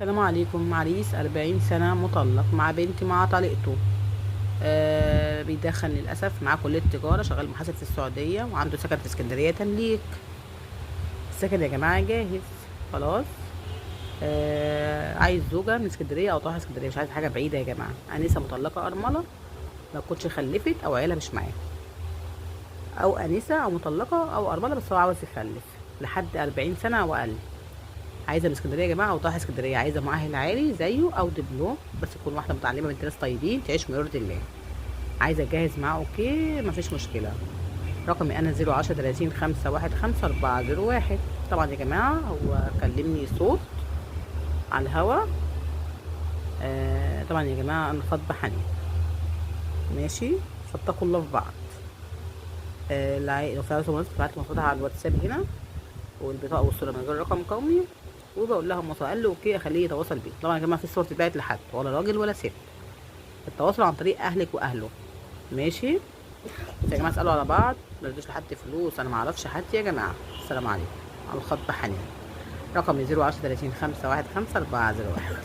السلام عليكم. عريس 40 سنة مطلق مع بنت مع طليقته. بيدخن للأسف، معاه كلية تجارة، شغال محاسب في السعودية، وعنده سكن في اسكندرية تمليك. السكن يا جماعة جاهز خلاص. عايز زوجة من اسكندرية أو طاهرة اسكندرية، مش عايز حاجة بعيدة يا جماعة. أنسة مطلقة أرملة ما تكونش خلفت أو عيلة مش معاه، أو أنسة أو مطلقة أو أرملة بس هو عاوز يخلف لحد 40 سنة أو أقل. عايزه من اسكندريه يا جماعه او طاهر اسكندريه، عايزه مؤهل عالي زيه او دبلوم، بس تكون واحده متعلمه بنت ناس طيبين تعيش من يرضي الله. عايزه اجهز معاه، اوكي مفيش مشكله. رقمي انا 010 30 515 401. طبعا يا جماعه هو كلمني صوت على الهوا. طبعا يا جماعه انا خاطبه حنين، ماشي، فاتقوا الله في بعض. لو في عاوزه مناسبة تبعت لي مصادها على الواتساب هنا، والبطاقه والصوره من غير رقم قومي، وبقول لها مصا قال له اوكي اخليه يتواصل بيه. طبعا يا جماعه في صور تتبعت لحد ولا راجل ولا ست، التواصل عن طريق اهلك واهله، ماشي. بس يا جماعه اسالوا على بعض، ما تدوش لحد فلوس، انا ما اعرفش حد يا جماعه. السلام عليكم. على الخط حنين. رقمي 010 30 515 401.